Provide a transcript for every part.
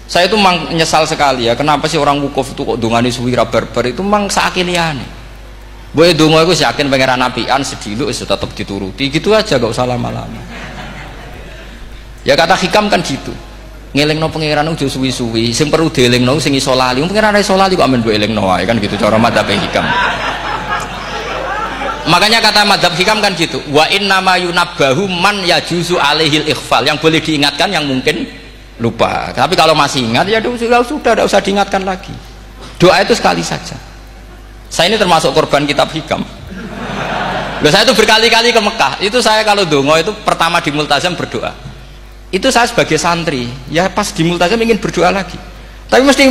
Saya itu memang menyesal sekali ya, kenapa sih orang wukuf itu kok dungani suwi ra barbar itu memang sakiliane. Boy donga iku yakin pangeran apian sediluk wis tetep dituruti, gitu aja gak usah lama-lama. Ya kata hikam kan gitu. Ngelingno pangeran ojo suwi-suwi, sing perlu dielingno sing iso lali. Pangeran iso lali kok amen mbok elingno wae kan gitu cara madzhab hikam. Makanya kata madzhab hikam kan gitu. Wa inna ma yunabbahu man yajuzu alaihil ikhfal, yang boleh diingatkan yang mungkin lupa. Tapi kalau masih ingat ya sudah tidak usah diingatkan lagi. Doa itu sekali saja. Saya ini termasuk korban kitab hikam. Loh, saya itu berkali-kali ke Mekah. Itu saya kalau dongo itu pertama di Multazam berdoa. Itu saya sebagai santri ya pas di Multazam ingin berdoa lagi. Tapi mesti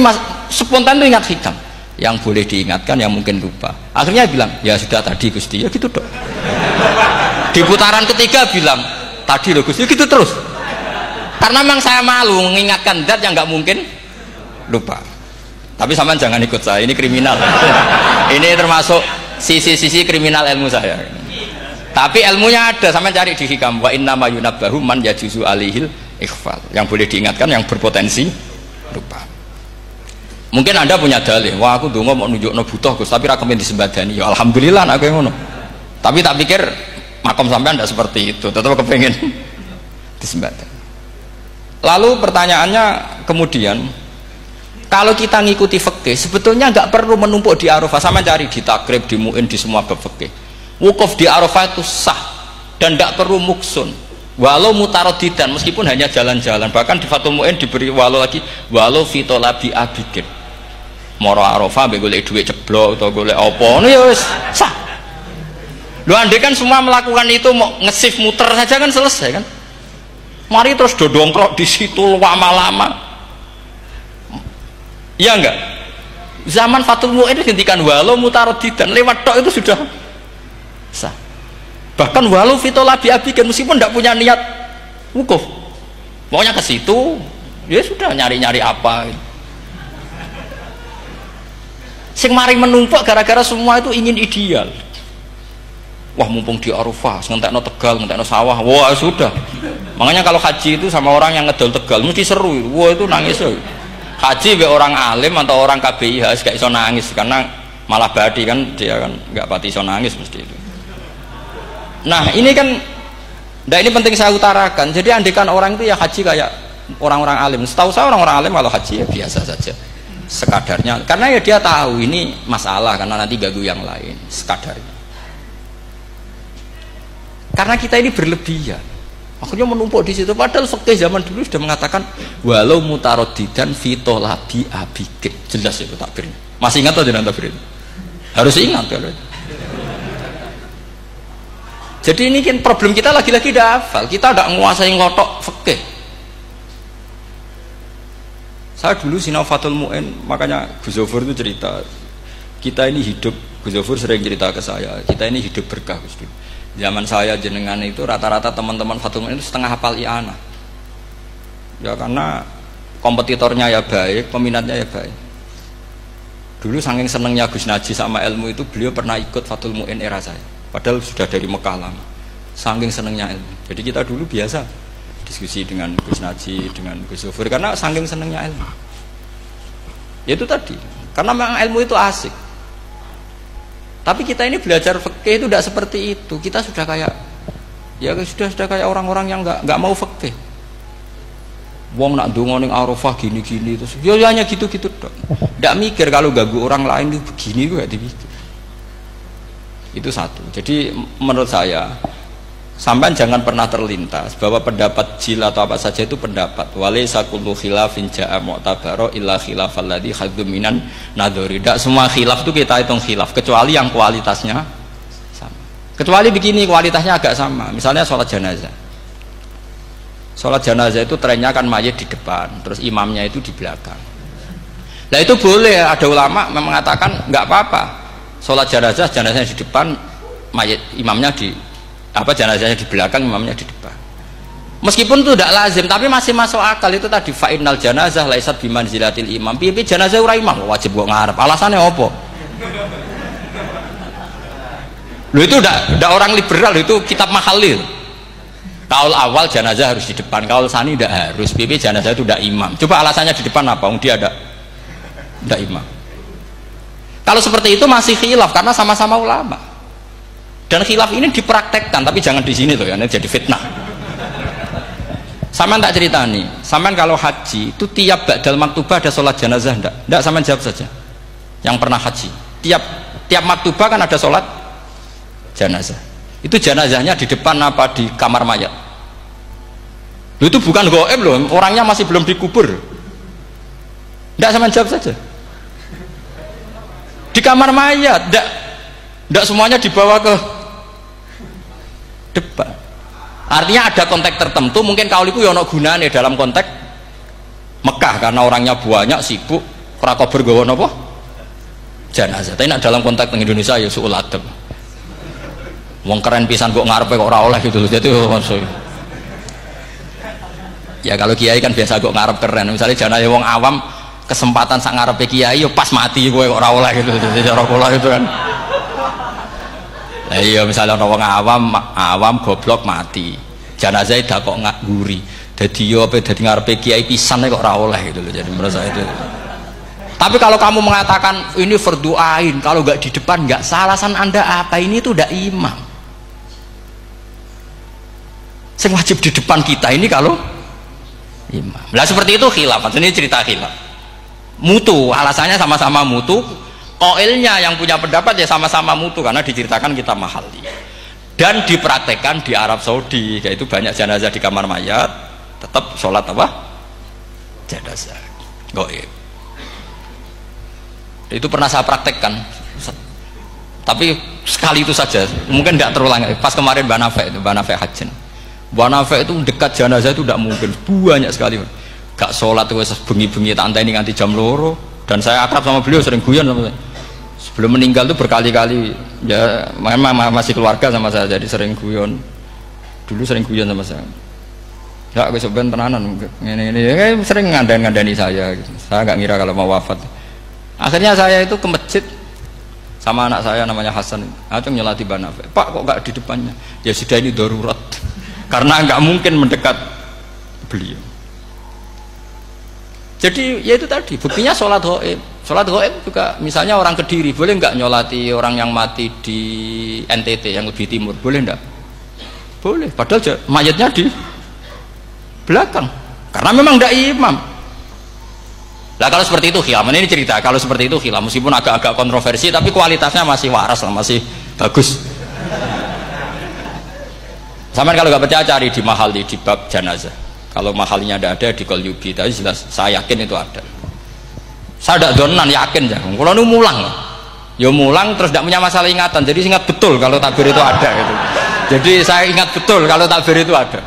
spontan itu ingat hikam. Yang boleh diingatkan yang mungkin lupa. Akhirnya bilang ya sudah tadi Gusti ya gitu dok. Di putaran ketiga bilang tadi loh Gusti gitu terus. Karena memang saya malu mengingatkan zat yang nggak mungkin lupa. Tapi sampean jangan ikut saya, ini kriminal. Ini termasuk sisi-sisi kriminal ilmu saya. Tapi ilmunya ada, sampean cari di hikam. Wa inna ma yunabbahu man yajuzu alihil ikhfal. Yang boleh diingatkan yang berpotensi lupa. Mungkin Anda punya dalih, wah aku dongo mau nunjukno butuh Gus, tapi ra kepen disembadani. Ya alhamdulillah aku yang ngono. Tapi tak pikir makom sampean tidak seperti itu, tetap kepengen disembadani. Lalu pertanyaannya kemudian, kalau kita ngikuti fikih sebetulnya nggak perlu menumpuk di Arafah. Sama cari di takrib, di mu'in, di semua bab fikih. Wukuf di Arafah itu sah dan tidak perlu muksun. Walau mutarodidan, meskipun hanya jalan-jalan. Bahkan di Fathul Mu'in diberi walau lagi, walau fitolabi abidin. Moro Arafah be golek duit ceblok atau golek apa, ya wis sah. Lu andai kan semua melakukan itu mau ngesif muter saja kan selesai kan. Mari terus dodongkrok di situ lama-lama. Iya enggak? Zaman Fathul Mu'in dihentikan walau mutarodidan, lewat tok itu sudah sah. Bahkan walau fitolabi abikan meskipun tidak punya niat wukuf, pokoknya ke situ ya sudah nyari-nyari apa. Sing mari menumpuk gara-gara semua itu ingin ideal. Wah mumpung di Arafah, ngentekno Tegal, ngentekno sawah, wah sudah. Makanya kalau haji itu sama orang yang ngedol Tegal mesti seru, wah itu nangis. Haji be orang alim atau orang KBIH gak iso nangis karena malah badi kan dia kan nggak pati iso nangis mesti itu. Nah ini kan, nah ini penting saya utarakan. Jadi andikan orang itu ya haji kayak orang-orang alim. Setahu saya orang-orang alim kalau haji ya biasa saja, sekadarnya. Karena ya dia tahu ini masalah karena nanti ganggu yang lain, sekadarnya. Karena kita ini berlebihan, akhirnya menumpuk di situ. Padahal fikih zaman dulu sudah mengatakan walau mutarodidan fitolabi abikit, jelas itu takbirnya. Masih ingat atau jangan takbir itu? Harus ingat kalau. Jadi ini kan problem kita lagi-lagi tidak hafal, kita tidak menguasai ngotok fikih. Saya dulu sinau Fathul Mu'in, makanya Gus Zofur itu cerita, kita ini hidup, Gus Zofur sering cerita ke saya, kita ini hidup berkah Gus. Zaman saya jenengan itu rata-rata teman-teman Fathul Mu'in itu setengah hafal i'anah. Ya karena kompetitornya ya baik, peminatnya ya baik. Dulu saking senengnya Gus Naji sama ilmu itu, beliau pernah ikut Fathul Mu'in era saya. Padahal sudah dari Mekah lama. Saking senengnya ilmu. Jadi kita dulu biasa diskusi dengan Gus Naji, dengan Gus Zofur karena saking senengnya ilmu. Ya itu tadi. Karena memang ilmu itu asik. Tapi kita ini belajar fikih itu tidak seperti itu. Kita sudah kayak ya sudah kayak orang-orang yang nggak mau fikih. Wong nak ndonga ning Arafah gini-gini terus. Ya hanya gitu-gitu dok. Tidak mikir kalau ganggu orang lain itu begini juga dipikir. Itu satu. Jadi menurut saya sampai jangan pernah terlintas bahwa pendapat jil atau apa saja itu pendapat. Walaysa kullu khilafin ja'a mu'tabara illa khilafal ladzi khadzum minan nadhari. Tidak semua khilaf itu kita hitung khilaf kecuali yang kualitasnya sama. Kecuali begini kualitasnya agak sama. Misalnya sholat jenazah. Sholat jenazah itu trennya kan mayit di depan, terus imamnya itu di belakang. Nah itu boleh, ada ulama mengatakan nggak apa-apa. Sholat jenazahnya di depan, mayit imamnya di jenazahnya di belakang, imamnya di depan. Meskipun itu tidak lazim, tapi masih masuk akal. Itu tadi fa'innal janazah laisat bimanzilatil imam. Piye jenazah ora imam wajib kok ngarep. Alasannya apa? Lho itu tidak orang liberal, itu kitab Mahalil. Kaul awal jenazah harus di depan, kaul sani tidak harus. Pipi jenazah itu tidak imam. Coba alasannya di depan apa? Dia ada tidak imam. Kalau seperti itu masih khilaf karena sama-sama ulama. Dan khilaf ini dipraktekkan, tapi jangan di sini tuh ya, ini jadi fitnah. Saman tak cerita nih, saman kalau haji itu tiap ba'dal maktubah ada sholat jenazah enggak? Enggak, saman jawab saja. Yang pernah haji, tiap maktubah kan ada sholat jenazah. Itu jenazahnya di depan apa di kamar mayat? Itu bukan goib loh, orangnya masih belum dikubur. Enggak, saman jawab saja. Di kamar mayat, enggak semuanya dibawa ke depan. Artinya ada konteks tertentu, mungkin kaul itu ya ono gunane dalam konteks Mekah karena orangnya banyak, sibuk, ora kober gawa napa? Jenazah. Tapi dalam konteks Indonesia ya suul adab. Wong keren pisan kok ngarepe kok ora oleh gitu. Jadi maksud. Ya kalau kiai kan biasa kok ngarep keren. Misalnya jenazah wong awam kesempatan sak ngarepe kiai yo pas mati kowe kok ora oleh gitu. Jadi cara kula itu kan. Lah iya misalnya ana wong awam goblok mati. Jenazah dak kok nguri. Dadi yo apa dadi ngarepe kiai pisan kok ora oleh gitu loh. Jadi menurut saya itu. Tapi kalau kamu mengatakan ini fardhu ain, kalau enggak di depan enggak salah, alasan Anda apa? Ini tuh udah imam. Sing wajib di depan kita ini kalau imam. Lah seperti itu khilaf. Ini cerita khilaf. Mutu, alasannya sama-sama mutu. Qailnya yang punya pendapat ya sama-sama mutu karena diceritakan kita mahali. Dan dipraktekkan di Arab Saudi, yaitu banyak jenazah di kamar mayat, tetap sholat apa? Jenazah. Gaib. Itu pernah saya praktekkan. Tapi sekali itu saja, mungkin tidak terulang. Pas kemarin Mbak Nafe Hajin. Mbak Nafe itu dekat jenazah itu tidak mungkin, banyak sekali. Gak sholat itu bengi-bengi tak ini nganti jam loro. Dan saya akrab sama beliau, sering guyon sama saya. Sebelum meninggal tuh berkali-kali ya memang masih keluarga sama saya, jadi sering guyon. Dulu sering guyon sama saya. Ya aku sebenarnya tenanan ini sering ngandani saya gitu. Saya nggak ngira kalau mau wafat. Akhirnya saya itu ke masjid sama anak saya namanya Hasan. Aku nyelati Mbak Nafe. Pak kok nggak di depannya? Ya sudah ini darurat. Karena nggak mungkin mendekat beliau. Jadi ya itu tadi buktinya sholat gaib. Sholat gaib juga misalnya orang Kediri boleh nggak nyolati orang yang mati di NTT yang lebih timur, boleh nggak? Boleh, padahal mayatnya di belakang karena memang tidak imam. Lah kalau seperti itu khilaf, ini cerita kalau seperti itu khilaf meskipun agak-agak kontroversi tapi kualitasnya masih waras lah, masih bagus. Sampai kalau nggak percaya cari di Mahali di bab jenazah. Kalau mahalinya ada di Qalyubi, tapi jelas saya yakin itu ada. Saya tidak donan yakin ya. Kalau nu mulang, ya mulang terus tidak punya masalah ingatan. Jadi ingat betul kalau takbir itu ada gitu. Jadi saya ingat betul kalau takbir itu ada.